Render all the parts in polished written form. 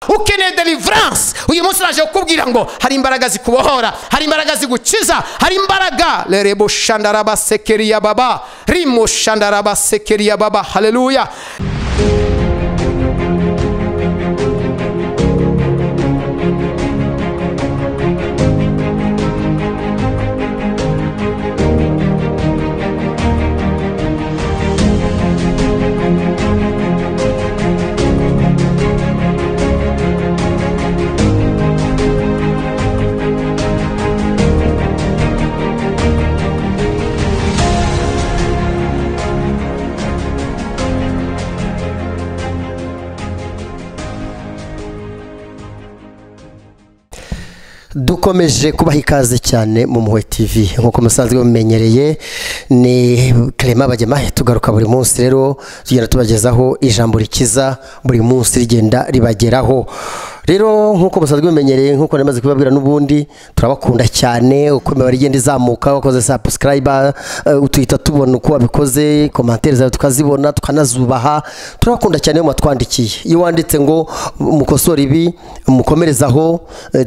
ukeneye deliverance, uyu munsi naje kukubwira ngo hari imbaraga zikubohora, hari imbaraga zigukiza, hari imbaraga. Lerebo shandaraba sekeria baba, rimo shandaraba sekeria baba. Haleluya. dukomeje kubaha ikaze cyane mu Mpuhwe TV nkuko musanzwe mumenyereye. Ni Clement Bagemahe, tugaruka buri munsi rero tugenda tubagezaho ijambo rikiza, buri munsi rigenda ribageraho. Rero nkuko musanzwe mumenyereye, nkuko namaze kubabwira n'ubundi, turabakunda cyane uko imibare igenda izamuka. Wakoze subscriber utwita tubona uko wabikoze, commentaires zawe tukazibona tukanazubaha. Turabakunda cyane mu twandikije, iyo wanditse ngo mukosora ibi mukomerezaho,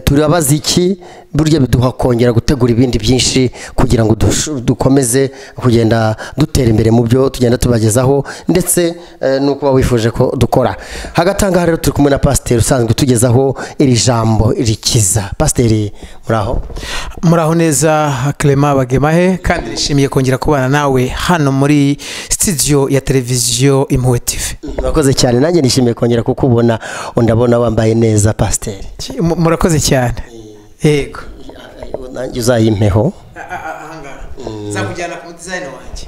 turabaza iki, burya biduha kongera gutegura ibindi byinshi kugira ngo dukomeze kugenda dutera imbere mu byo tugenda tubagezaho, ndetse nuko wifuje ko dukora. Hagatanga rero turi kumwe na pasteur usanzwe tugezaho iri jambo rikiza. Pasteur, muraho neza Clement Bagemahe, kandi nishimiye kongera kubana nawe hano muri studio ya televiziyo Impuhwe TV. Murakoze cyane, nanjye nishimiye kongera kukubona, ndabona wambaye neza pasteur. Murakoze cyane. Yego, nanjye uzayimpeho zakujyana ku design wanjye.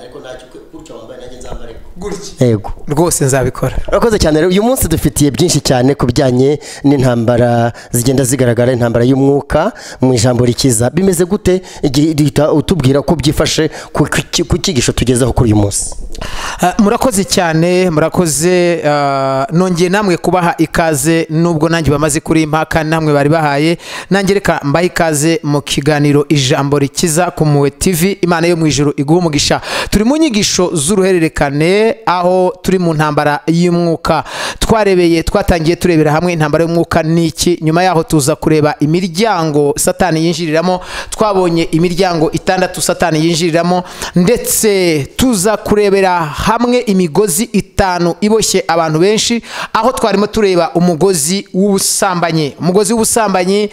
Ariko ntacyo kurya wambaye, nanjye nzambare gutya. Yego, rwose nzabikora. Murakoze cyane. Rero uyu munsi dufitiye byinshi cyane kubijyanye n'intambara zigenda zigaragara, intambara y'umwuka mu ijambo rikiza. Bimeze gute? Utubwira ko byifashe ku cyigisho tugezeho kuri uyu munsi. Murakoze cyane, murakoze. Nongeye namwe kubaha ikaze, nubwo nanjye bamaze kuri impaka namwe bari bahaye. Nanjye reka mbahe ikaze mu kiganiro ijambo rikiza ku Mpuhwe TV. Imana yo mu ijuru iguha umugisha. Turi mu nyigisho z'uruhererekane, aho turi mu ntambara y'umwuka. Twatangiye turebera hamwe intambara y'umwuka niki. Nyuma yaho tuza kureba imiryango Satani yinjiriramo. Twabonye imiryango 6 Satani yinjiriramo, ndetse tuza kurebera hamwe imigozi 5 iboshye abantu benshi, aho twarimo tureba umugozi w'ubusambanyi. Umugozi w'ubusambanyi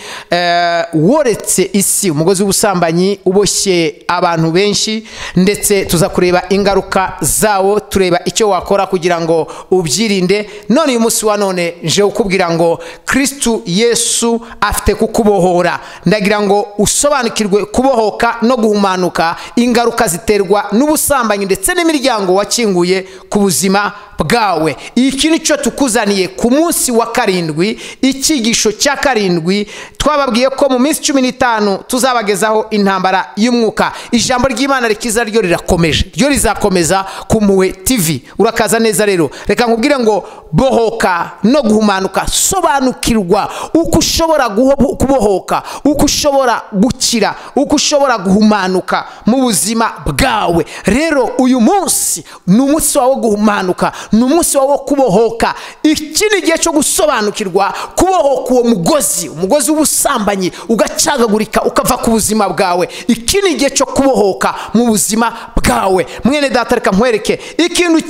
woretse isi, umugozi w'ubusambanyi uboshye abantu benshi, ndetse tuza kureba ingaruka zawo, tureba icyo wakora kugira ngo ubyirinde. None uyu munsi wa none nje ukubwira ngo Kristo Yesu afite kukubohora. Ndagira ngo usobanukirwe kubohoka no guhumanuka, ingaruka ziterwa n'ubusambanyi ndetse n'imiryango wakinguye ku buzima bwawe. Iki nicyo tukuzaniye ku munsi wa 7, icyigisho cya 7. Twababwiye ko mu minsi 15 tuzabagezaho intambara y'umwuka. Ijambo ry'Imana rikiza ryo rirakomeje, ryo rizakomeza ku Mpuhwe TV. Urakaza neza rero, reka nkubwire ngo bohoka no guhumanuka. Sobanukirwa uko ushobora kubohoka, uko ushobora gukira, uko ushobora guhumanuka mu buzima bwawe. Rero uyu munsi ni umunsi wawe guhumanuka, ni umunsi wawe kubohoka. Iki ni igihe cyo gusobanukirwa kubohoka uwo mugozi w'ubusambanyi, ugacagagurika ukava ku buzima bwawe. Iki ni igihe cyo kubohoka mu buzima bwawe. Mwene data, reka nkwereke ikintu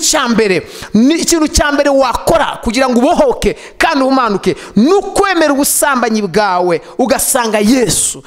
cya mbere wakora kugira ngo ubohoke kandi uhumanuke, ni ukwemera ubusambanyi bwawe, ugasanga Yesu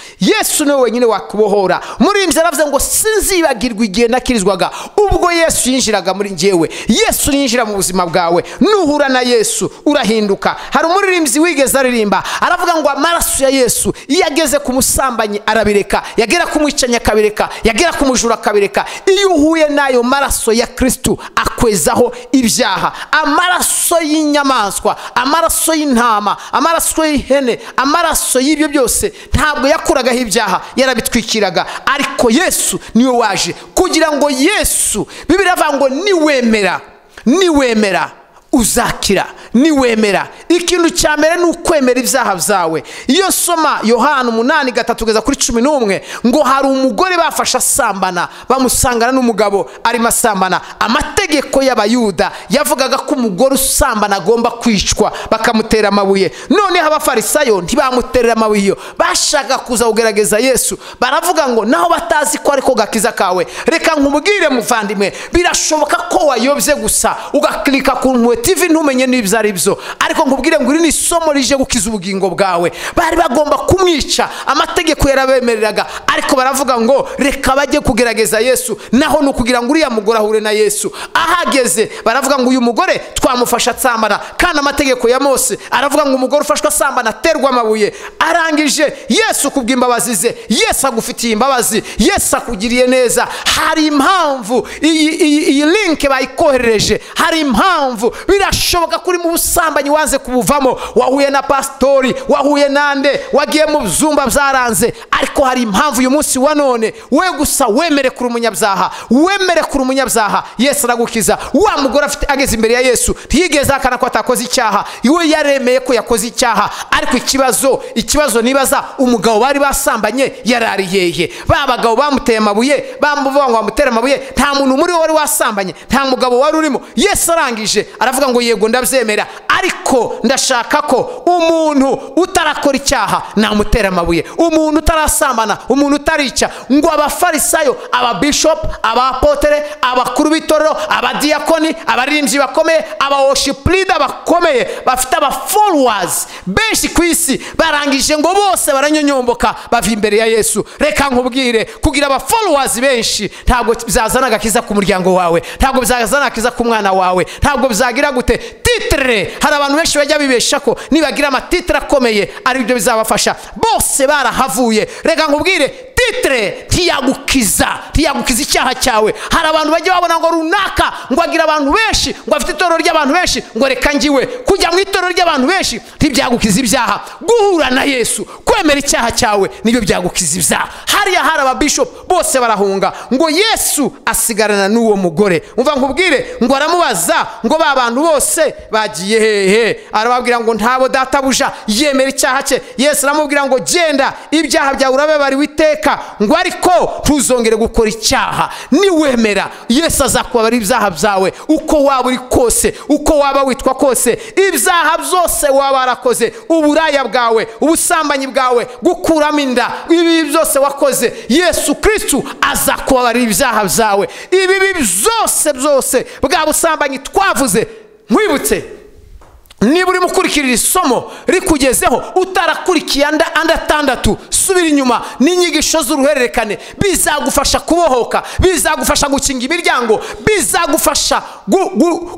niwe wenyine wakubohora. Umuririmbyi aravuze ngo sinzibagirwa igihe nakirizwaga, ubwo Yesu yinjiraga muri njyewe. Yesu yinjira mu buzima bwawe, nuhura na Yesu urahinduka. Hari umuririmbyi wigeze aririmba aravuga ngo amaraso ya Yesu iyo ageze ku musambanyi arabireka, yagera ku mwicanyi akabireka, yagera ku mujura akabireka. Iyo uhuye n'ayo maraso ya Kristo akwezaho ibyaha. Amaraso y'inyamaswa, amaraso y'intama, amaraso y'ihene, amaraso y'ibyo byose ntabwo yakuragaho ibyaha, yarabitwikiraga. Ariko Yesu niwe waje kugira ngo Yesu, Bibiliya ivuga ngo niwemera uzakira, niwemera ikintu cya mbere ni ukwemera ibyaha byawe. iyo soma Yohana 8:3-11 ngo hari umugore bafashe asambana, bamusangana n'umugabo arimo asambana. Amategeko y'Abayuda yavugaga ko umugore usambana agomba kwicwa, bakamutera amabuye. Noneho abafarisayo ntibamuterera amabuye, bashaka kuza kugerageza Yesu. Baravuga ngo naho batazi ko ariko gakiza kawe, reka nkubwire muvandimwe, birashoboka ko wayobye gusa ugaklika ku Mpuhwe TV ntumenye n'ibyo ari byo, ariko nkubwire ngo iri ni isomo rije gukiza ubugingo bwawe. Bari bagomba kumwica, amategeko yarabemereraga, ariko baravuga ngo reka bajye kugerageza Yesu. Naho nukugira ngo uriya mugore ahure na Yesu. Ahageze baravuga ngo uyu mugore twamufasha atsambana, kandi amategeko ya Mose aravuga ngo umugore ufashwe asambana aterwa amabuye. Arangije Yesu kubw'imbabazi ze, Yesu agufitiye imbabazi, Yesu akugiriye neza. Hari impamvu iyi link bayikoherereje, hari impamvu. Birashoboka kuri mu busambanyi wanze kubuvamo, wahuye na pastori, wahuye nande, wagiye mu byumba byaranze, ariko hari impamvu uyu munsi wa none we gusa wemere kuri umunyabyaha, wemere kuri umunyabyaha, Yesu aragukiza. Wa mugore afite ageze imbere ya Yesu ntiyigeze akana ko atakoze icyaha, iwe yaremeye ko yakoze icyaha. Ariko ikibazo nibaza, umugabo bari basambanye yarari hehe? Ba bagabo bamuteye amabuye, bamuvuga ngo bamutera amabuye, nta muntu muri wari wasambanye, nta mugabo wari urimo. Yesu arangije aravuga ngo yego ndabyemera, ariko ndashaka ko umuntu utarakora icyaha namutera amabuye, umuntu utarasambana, umuntu utarica. Ngo abafarisayo, ababishop, abapotere, abakuru b'itorero, abadiyakoni, abaririmbyi bakomeye, abaworship leader bakomeye, bafite followers benshi ku isi, barangije ngo bose baranyonyomboka bava imbere ya Yesu. Reka nkubwire, kugira followers benshi ntabwo byazana agakiza ku muryango wawe, ntabwo byazana agakiza ku mwana wawe, ntabwo byagira gute titre. Hari abantu benshi bajya bibesha ko nibagira amatitre akomeye ari byo bizabafasha. Bose barahavuye. Reka nkubwire, titre ntiyagukiza icyaha cyawe. Hari abantu bajya babona ngo runaka ngo agira abantu benshi, ngo afite itorero ry'abantu benshi, ngo reka ngiwe kujya mu itorero ry'abantu benshi ntibyagukiza ibyaha. Guhura na Yesu, kwemera icyaha cyawe nibyo byagukiza ibyaha. Hariya hari ababishop bose barahunga, ngo Yesu asigarana n'uwo mugore. Umva nkubwire, ngo aramubaza ngo ba bantu bose bagiye hehe? Arababwira ngo ntabo databuja, yemera icyaha cye. Yesu aramubwira ngo genda, ibyaha byawe urababariwe iteka, ngo ariko ntuzongere gukora icyaha. Niwemera, Yesu azakubabarira ibyaha byawe uko waba uri kose, uko waba witwa kose. Ibyaha byose waba warakoze, uburaya bwawe, ubusambanyi bwawe, gukuramo inda, ibi byose wakoze, Yesu Kristo azakubabarira ibyaha byawe. Ibi byose bwa busambanyi twavuze, nkwibutse, niba uri mukurikirira isomo rikugezeho utarakurikiye andi 6, subira inyuma. N'inyigisho z'uruhererekane bizagufasha kubohoka, bizagufasha gukinga imiryango, bizagufasha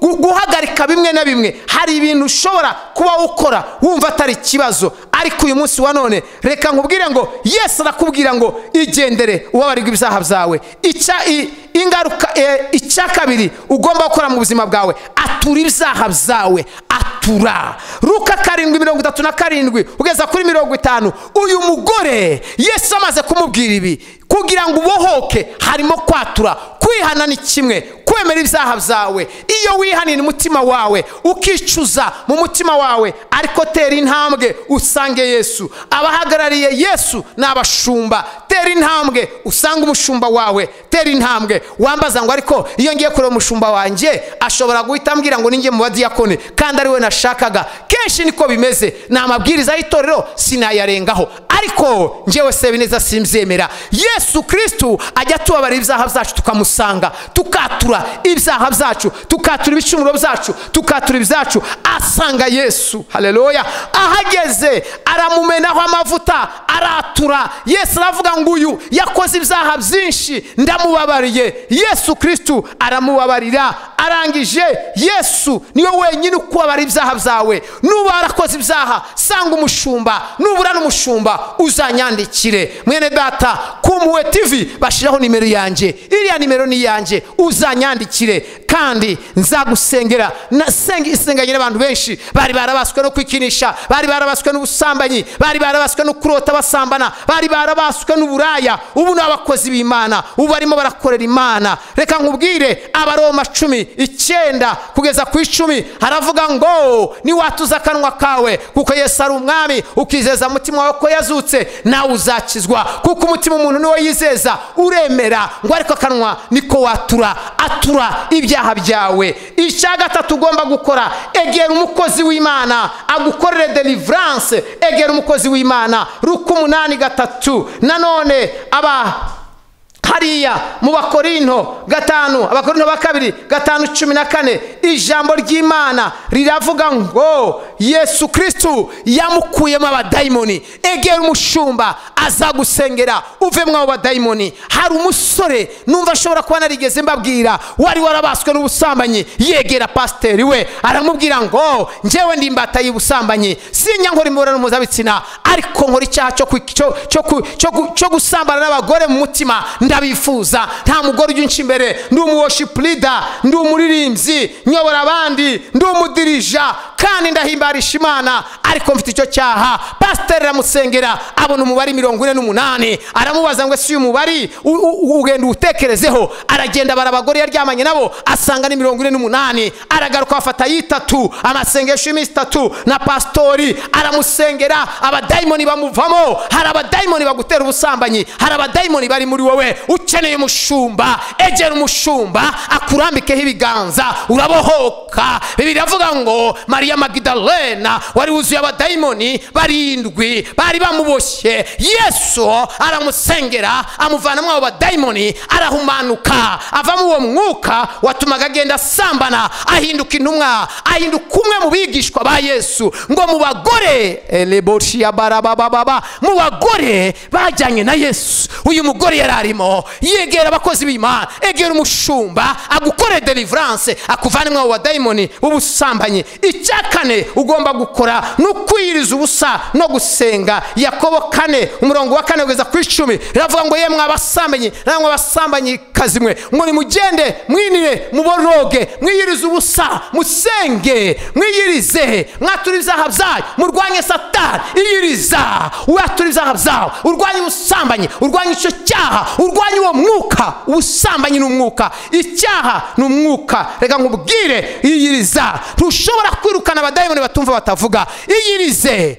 guhagarika bimwe na bimwe. Hari ibintu ushobora kuba ukora wumva atari ikibazo, ariko uyu munsi wa none reka nkubwire ngo Yesu arakubwira ngo igendere ubabarirwe ibyaha byawe. Icya kabiri ugomba gukora mu buzima bwawe, atura ibyaha byawe, atura. Luka 7:37 ugeza kuri 50. Uyu mugore Yesu amaze kumubwira ibi, kugira ngo ubohoke harimo kwatura. Kwihana ni kimwe, kwemera ibyaha byawe. Iyo wihanira umutima wawe ukicuza mu mutima wawe, ariko tera intambwe usange Yesu. Abahagarariye Yesu n'abashumba, tera intambwe usanga umushumba wawe, tera intambwe. Wambaza ngo ariko iyo ngiye kureba umushumba wanjye ashobora guhita ambwira ngo ninjye mu badiyakoni kandi ari we nashakaga. Kenshi niko bimeze, ni amabwiriza y'itorero sinayarengaho, ariko njyewe Sebineza simbyemera. Yesu Kristo ajya tubabarira ibyaha byacu, tukamusanga, tukatura ibyaha byacu, tukatura ibicumuro byacu, tukatura ibyacu. Asanga Yesu, haleluya. Ahageze aramumenaho amavuta, aratura. Yesu aravuga ngo uyu yakoze ibyaha byinshi, ndamubabariye. Yesu Kristo aramubabarira. Arangije, Yesu niwe wenyine ukubabara ibyaha byawe. Nuba warakoze ibyaha, sanga umushumba. Nubura n'umushumba uzanyandikire. Mwene data, ku Mpuhwe TV bashiraho nimero yanjye, iriya nimero ni yanjye, uzanyandikire. kandi nzagusengera. Isenganye n'abantu benshi bari barabaswe no kwikinisha, bari barabaswe n'ubusambanyi, bari barabaswe no kurota basambana, bari barabaswe n'uburaya. Ubu n'abakozi b'Imana, ubu barimo barakorera Imana. Reka nkubwire Abaroma 10:9 kugeza ku 10 haravuga ngo niwatuza akanwa kawe kuko Yesu ari umwami, ukizeza umutima wawe ko yazutse, nawe uzakizwa. Kuko umutima umuntu niwo yizeza uremera, ngo ariko akanwa niko watura ibyaha byawe. Icya gatatu ugomba gukora, egera umukozi w'Imana agukorere deliverance. Egera umukozi w'Imana. Luka 8:3 nanone hariya mu Bakorinto 5, Abakorinto ba 2:5-14 ijambo ry'Imana riravuga ngo Yesu Kristo yamukuyemo abadayimoni. Egera umushumba azagusengera uvemwe abo badayimoni. Hari umusore numva ashobora kuba narigeze mbabwira wari warabaswe n'ubusambanyi, yegera pasiteri we aramubwira ngo njyewe ndi imbata y'ubusambanyi, sinya nkora imibonano mpuzabitsina, ariko nkora icyaha cyo gusambana n'abagore mu mutima, ndabifuza. Nta mugore ujya imbere, ndi umuworship leader, ndi umuririmbyi, nyobora abandi, ndi umudirija, kandi ndahimbarisha Imana, ariko mfite icyo cyaha. Pasiteri aramusengera abona umubare 48. Aramubaza ngo ese uyu mubare ugenda utekerezeho. Aragenda barabagore yaryamanye nabo asanga ni 48. Aragaruka afata yitatu amasengesho y'iminsi 3 na pastori aramusengera, abadayimoni bamuvamo. Hari abadayimoni bagutera ubusambanyi, hari abadayimoni bari muri wowe. Ukeneye umushumba, egera umushumba akurambikeho ibiganza, urabohoka. Bibiliya iravuga ngo Maria Magdalena wari wuzuye abadayimoni 7 bari bamuboshye. Yesu aramusengera amuvanamo abo badayimoni, arahumanuka ava mu uwo mwuka watumaga agenda asambana, ahinduka intumwa, ahinduka umwe mu bigishwa ba Yesu. Ngo mu bagore mu bagore bajyanye na Yesu, uyu mugore yararimo. Yegera abakozi b'Imana, egera umushumba agukore deliverance, akuvanemo abo badayimoni b'ubusambanyi. Icya kane ugomba gukora no kwiyiriza ubusa no gusenga. Yakobo 4:4 kugeza ku 10 iravuga ngo yemwe abasambanyi namwe abasambanyi kazimwe, ngo nimugende mwinire muboroge, mwiyirize ubusa, musenge, mwiyirize, mwatura ibyaha byanyu, murwanye Satani. Iyiriza, watura ibyaha byawe, urwanye ubusambanyi, urwanye icyo cyaha, urwanye uwo mwuka. Ubusambanyi ni umwuka, icyaha ni umwuka. Reka nkubwire, iyiriza. Ntushobora kwirukana abadayimoni batumva batavuga. Iyirize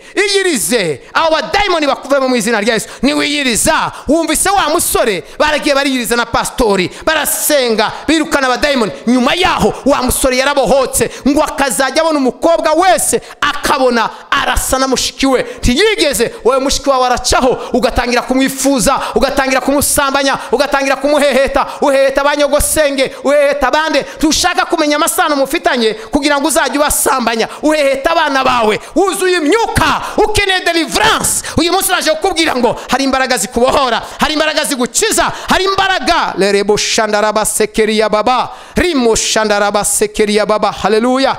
abo badayimoni bakuvemo mu izina rya Yesu. Niwiyiriza. Wumvise wa musore baragiye bariyiriza na pastori, barasenga, birukana abadayimoni. Nyuma yaho wa musore yarabohotse, ngo akazajya abona umukobwa wese akabona arasa na mushiki we. Ntiyigeze wowe mushiki wawe aracaho ugatangira kumwifuza, ugatangira kumusambanya, ugatangira kumuheheta, uheheta abanyogosenge, uheheta abande. Tushaka kumenya amasano mufitanye kugira ngo uzajye ubasambanya, uheheta abana bawe, wuzuye imyuka, ukeneye deliverance. Uyu munsi naje kukubwira ngo hari imbaraga zikubohora, hari imbaraga zigukiza, hari imbaraga. Lerebo shandaraba sekeria baba, rimo shandaraba sekeria baba. Haleluya.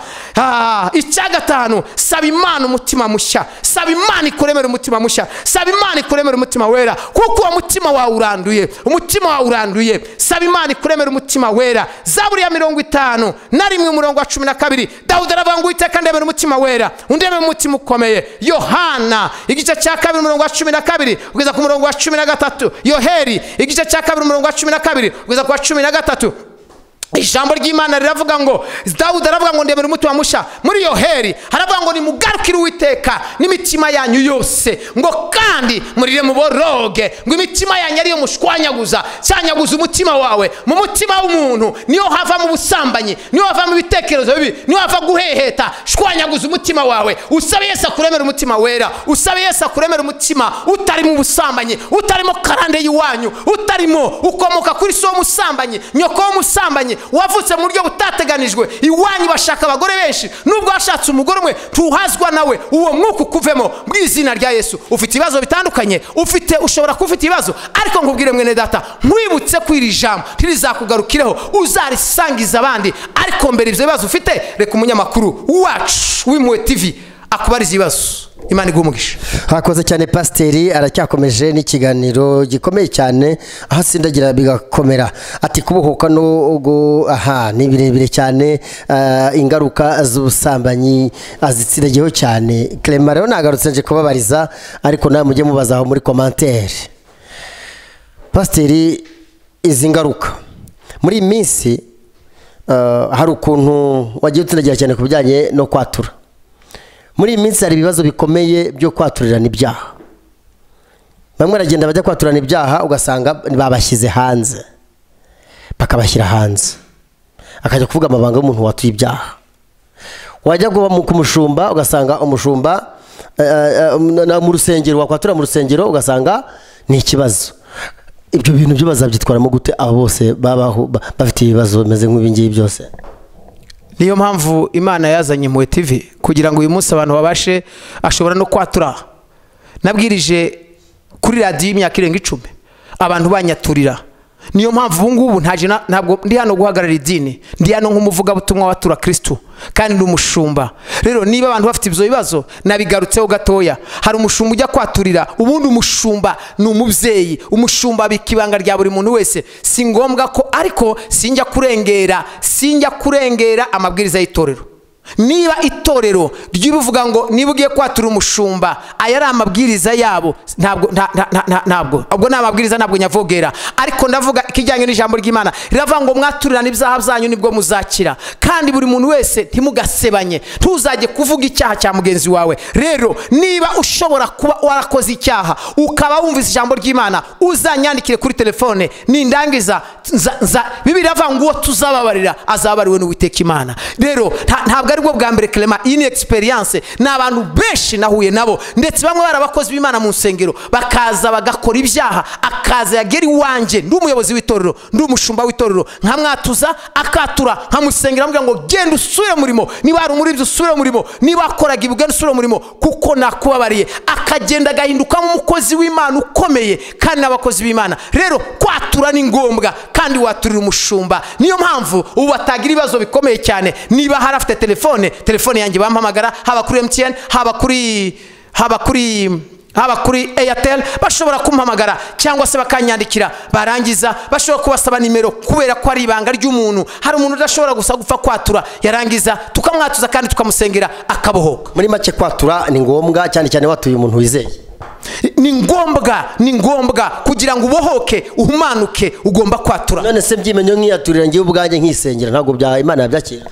Icya gatanu, saba Imana umutima mushya. Saba Imana ikuremera umutima mushya. Saba Imana ikuremera umutima wera, kuko uwo mutima wawe uranduye, umutima wawe uranduye. Saba Imana ikuremera umutima wera. Zaburi ya 51:12 Dawudi aravuga ngo Uwiteka ndemera umutima wera, undemere umutima ukomeye. Yohana 2:12 kugeza ku 13. Yoheri 2:12 kugeza ku 13. Ijambo ry'Imana riravuga ngo Dawudi aravuga ngo ndemera umutima mushya. Muri Yoheri haravuga ngo nimugarukire Uwiteka n'imitima yanyu yose, ngo kandi murire muboroge, ngo imitima yanyu ariyo mushwanyaguza. Cyanyaguza umutima wawe. Mu mutima w'umuntu niyo hava mu busambanyi, niyo hava mu bitekerezo bibi, niyo hava guheheta. Shwanyaguza umutima wawe, usabe Yesu akuremera umutima wera, usabe Yesu akuremera umutima utari mu busambanyi, utarimo karande y'iwanyu, utarimo ukomoka kuri so musambanyi, nyoko w'umusambanyi, wavutse mu buryo butateganijwe. Iwanyu bashaka abagore benshi, nubwo washatse umugore umwe tuhazwa nawe, uwo mwuka ukuvemo mu izina rya Yesu. Ufite ibibazo bitandukanye, ushobora kufite ibibazo, ariko nkubwire mwene data, nkwibutse kwiri jambo tirizakugarukireho, uzarisangiza abandi. Ariko mbere ibyo bibazo ufite, reka umunyamakuru wacu w'Impuhwe TV akubariza ibibazo. Imana igumugisha. Hakoze cyane pasiteri aracyakomeje n'ikiganiro gikomeye cyane aho asindagira bigakomera ati kubohoka no ni birebire cyane ingaruka z'ubusambanyi azitsiragiyeho cyane. Clement rero nagarutse nje kubabariza ariko nawe mujye mubazaho muri commentaire. Pasiteri, izi ngaruka muri iyi minsi hari ukuntu wagiye utsindagira cyane ku bijyanye no kwatura. Muri iyi minsi hari ibibazo bikomeye byo kwaturirana ibyaha. Bamwe baragenda bajya kwaturana ibyaha ugasanga babashyize hanze, bakabashyira hanze akajya kuvuga amabanga y'umuntu watuye ibyaha. Wajya ku mushumba ugasanga umushumba mu rusengero, wakwatura mu rusengero ugasanga ni ikibazo. Ibyo bintu byo bazabyitwaramo gute abo bose babaho bafite ibibazo bimeze nk'ibi ngibi byose? Niyo mpamvu Imana yazanye Impuhwe TV kugira ngo uyu munsi abantu babashe ashobora no kwatura. Nabwirije kuri radio y'imyaka irenga 10 abantu banyaturira. Niyo mpamvu ubu ngubu ntabwo ndi hano guhagarara idini, ndi hano nk'umuvuga butumwa watura Kristo kandi ndi umushumba. Rero niba abantu bafite ibyo bibazo nabigarutseho gatoya. Hari umushumba ujya kwaturira, ubundi umushumba ni umubyeyi, umushumba bikibanga rya buri muntu wese. Si ngombwa ko ariko sinjya kurengera amabwiriza y'itorero. Niba itorero ry'ubivuga ngo niba ugiye kwatura umushumba aya ari amabwiriza yabo, ntabwo ubwo n'amabwiriza ntabwo nyavogera, ariko ndavuga ikijyanye n'ijambo ry'Imana riravuga ngo mwaturirana ibyaha byanyu nibwo muzakira. Kandi buri muntu wese ntimugasebanye, ntuzajye kuvuga icyaha cya mugenzi wawe. Rero niba ushobora kuba warakoze icyaha ukaba wumvise ijambo ry'Imana, uzanyandikire kuri telefone nindangiza Bibiliya iravuga ngo tuzababarira azabariwe n'Uwiteka Imana. Rero ntabwo aribwo bwa mbere Clement, iyi ni experience n'abantu benshi nahuye nabo, ndetse bamwe barabakozi b'Imana mu nsengero bakaza bagakora ibyaha, akaza yagera iwanjye ndi umuyobozi w'itorero, ndi umushumba w'itorero, nkamwatuza akatura, nkamusengera ambwira ngo genda usubire murimo, niba hari umuribyo usubire murimo, niba akoraga ibugenda usubire murimo kuko nakubabariye. Akagenda agahinduka umukozi w'Imana ukomeye kandi n'abakozi b'Imana. Rero kwatura ni ngombwa kandi waturira umushumba. Niyo mpamvu ubu batagira ibibazo bikomeye cyane. Niba hari afite telefone yanjye bampamagara, haba kuri MTN, haba kuri Airtel, bashobora kumpamagara cyangwa se bakanyandikira, barangiza bashobora kubasaba nimero kubera ko ari ibanga ry'umuntu. Hari umuntu udashobora gusa gupfa kwatura, yarangiza tukamwatuza kandi tukamusengera akabohoka. Muri make kwatura ni ngombwa cyane cyane watuye umuntu wizeye. Ni ngombwa kugira ngo ubohoke uhumanuke ugomba kwatura. None se byimenyo nk'iyaturira ngiye ubwanjye nkisengera ntabwo bya Imana yabyakira?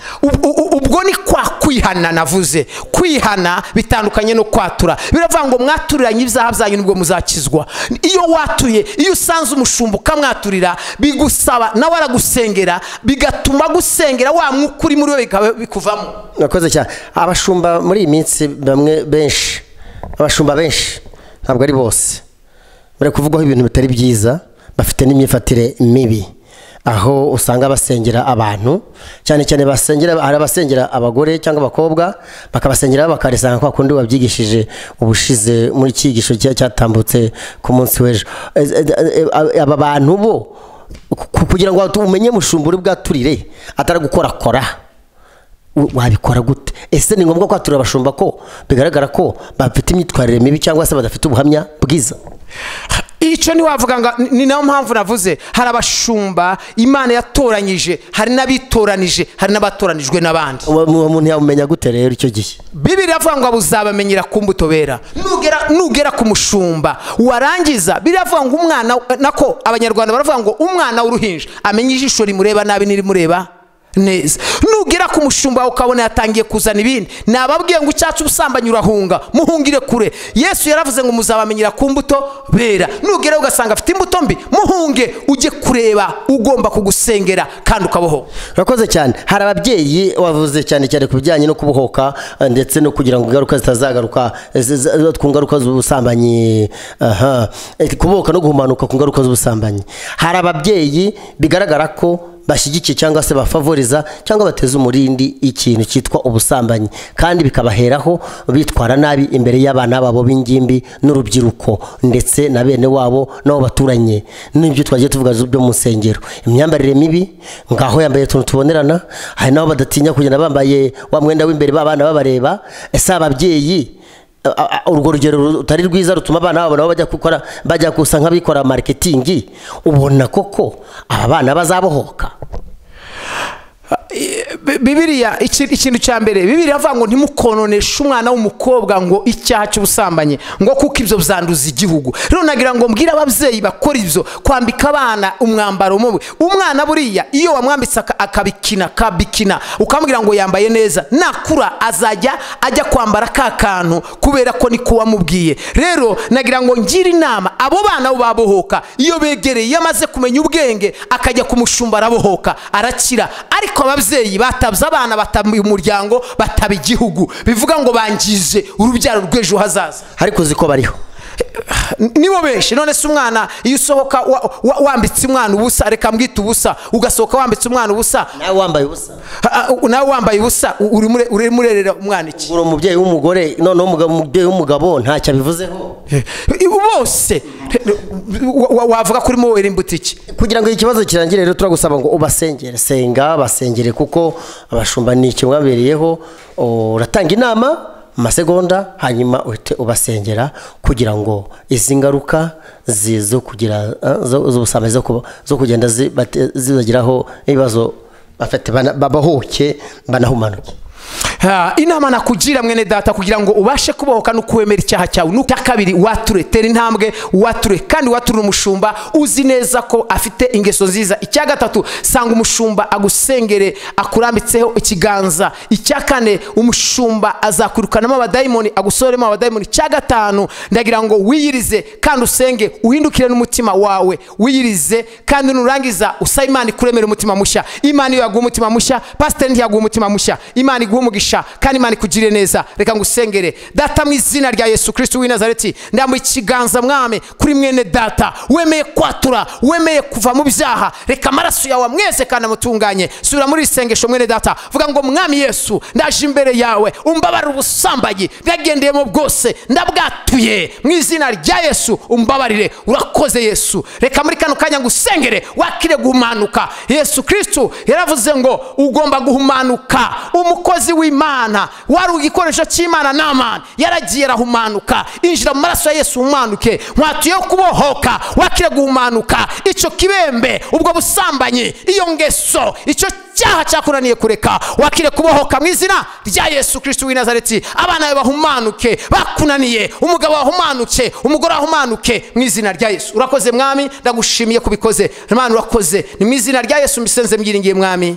Ubwo ni kwa kwihana. Navuze kwihana bitandukanye no kwatura. Biravuga ngo mwaturiranye ibyaha byanyu nibwo muzakizwa. Iyo watuye, iyo usanze umushumba ukamwaturira, bigusaba nawe aragusengera, bigatuma gusengera wa mwuka uri muri we bikuvamo. Nakoze cyane. Abashumba muri iyi minsi abashumba benshi ntabwo ari bose bari kuvugwaho ibintu bitari byiza, bafite n'imyifatire mibi, aho usanga basengera abantu cyane cyane hari abasengera abagore cyangwa abakobwa, bakabasengera bakarisanga kwa kundi wabyigishije ubushize muri cyigisho cyatambutse ku munsi w'ejo. Aba bantu bo kugira ngo umenye mushumba uri bwaturire ataragukorakora, wabikora gute? Ese ni ngombwa kwatura abashumba ko bigaragara ko bafite imyitwarire mibi cyangwa se badafite ubuhamya bwiza? Icyo ni wavuga ngo ni nayo mpamvu navuze hari abashumba Imana yatoranyije, hari n'abitoranije, hari n'abatoranijwe n'abandi. Umuntu yamumenya gute rero icyo gihe? Bibiliya iravuga ngo abuzabamenyera ku mbuto bera. Nugera ku mushumba warangiza, biravuga ngo umwana nako abanyarwanda baravuga ngo umwana w'uruhinja amenye ijisho rimureba nabi n'irimureba neza. Nugera ku mushumba ukabona yatangiye kuzana ibindi, nababwiye ngo icyacu ubusambanyi urahunga, muhungire kure. Yesu yaravuze ngo muzabamenyera ku mbuto bera. Nugera ugasanga afite imbuto mbi, muhunge ujye kureba ugomba kugusengera kandi ukaboho. Urakoze cyane. Hari ababyeyi wavuze cyane cyane ku bijyanye no kubohoka ndetse no kugira ngo ingaruka zitazagaruka ku ngaruka z'ubusambanyi, kubohoka no guhumanuka ku ngaruka z'ubusambanyi. Hari ababyeyi bigaragara ko bashyigikiye cyangwa se bafavoriza cyangwa bateza umurindi ikintu cyitwa ubusambanyi, kandi bikabaheraho bitwara nabi imbere y'abana babo b'ingimbi n'urubyiruko ndetse na bene wabo nabo baturanye. N'ibyo twagiye tuvuga byo mu nsengero, imyambarire mibi, ngaho yambaye tuntu tubonerana, hari nabo badatinya kugenda bambaye wa mwenda w'imbere b'abana babareba. Ese ababyeyi urwo rugero rutari rwiza rutuma abana babo nabo bajya gusa nk'abikora marketing, ubona koko aba bana bazabohoka? Bibiliya ikintu cya mbere, Bibiliya avuga ngo ntimukononeshe umwana w'umukobwa ngo icyaha cy'ubusambanyi ngo kuko ibyo byanduza igihugu. Rero nagira ngo mbwire ababyeyi bakora ibyo, kwambika abana umwambaro mubi. Umwana buriya iyo wamwambitse akabikina ukamubwira ngo yambaye neza, nakura azajya ajya kwambara ka kantu kubera ko niko wamubwiye. Rero nagira ngo ngire inama abo bana babohoka iyo begereye, yamaze kumenya ubwenge akajya kumushumba arabohoka arakira. Ariko ababyeyi batabye abana, batabiye umuryango, bataba igihugu, bivuga ngo bangize urubyaro rw'ejo hazaza. Ariko uzi ko bariho nibo benshi. None se umwana iyo usohoka wambitse umwana ubusa, reka mbwita ubusa, ugasohoka wambitse umwana ubusa, nawe wambaye ubusa, nawe wambaye ubusa, uri murerera umwana iki? uri umubyeyi w'umugore, noneho umubyeyi w'umugabo ntacyo abivuzeho. Bose wavuga kuri mo wera imbuto iki? Kugira ngo ikibazo kirangire rero turagusaba ngo ubasengere, senga basengere, kuko abashumba ni icyo mwabereyeho. Uratanga inama masegonda, hanyuma uhite ubasengera kugira ngo izi ngaruka zizo kugira z'ubusambanyi zo kugenda zibagiraho ibibazo bafite, babahoke banahumanuke. Inama nakugira mwene data kugira ngo ubashe kubohoka no kwemera icyaha cyawe. Nuka kabiri, wature, tera intambwe, wature kandi wature umushumba uzi neza ko afite ingeso nziza. Icya gatatu, sanga umushumba agusengere akurambitseho ikiganza. Icya kane, umushumba azakwirukanamo abadayimoni, agusoremo abadayimoni. Icya gatanu, ndagira ngo wiyirize kandi usenge, uhindukire n'umutima wawe, wiyirize kandi nurangiza usaba Imana ikuremera umutima mushya. Imana iyo yaguha umutima mushya, pastor ntiyaguha umutima mushya. Imana iguha umugisha kandi Imana ikugirire neza. Reka ngusengere. Data, mu izina rya Yesu Kristo w'i Nazareti, ndambuye ikiganza mwami kuri mwene data wemeye kwatura, wemeye kuva mu byaha. Reka amaraso yawe mwese kandi amutunganye. Sura muri isengesho mwene data, vuga ngo mwami Yesu, ndaje imbere yawe, umbabarire ubusambanyi bwagendeyemo bwose, ndabwatuye mu izina rya Yesu, umbabarire. Urakoze Yesu. Reka muri kano kanya ngusengere, wakire guhumanuka. Yesu Kristo yaravuze ngo ugomba guhumanuka. Umukozi w'Imana wari igikoresho cy'Imana, Namani yaragiye arahumanuka. Injira mu maraso ya Yesu umanuke, mwatuye kubohoka, wakire guhumanuka. Icyo kibembe, ubwo busambanyi, iyo ngeso, icyo cyaha cyakunaniye kureka, wakire kubohoka mu izina rya Yesu Kristo w'i Nazareti. Abana bawe bahumanuke, bakunaniye, umugabo wahumanuke, umugore wahumanuke mu izina rya Yesu. Urakoze mwami, ndagushimiye kubikoze. Imana urakoze, ni mu izina rya Yesu mbisenze mbyiringiye mwami.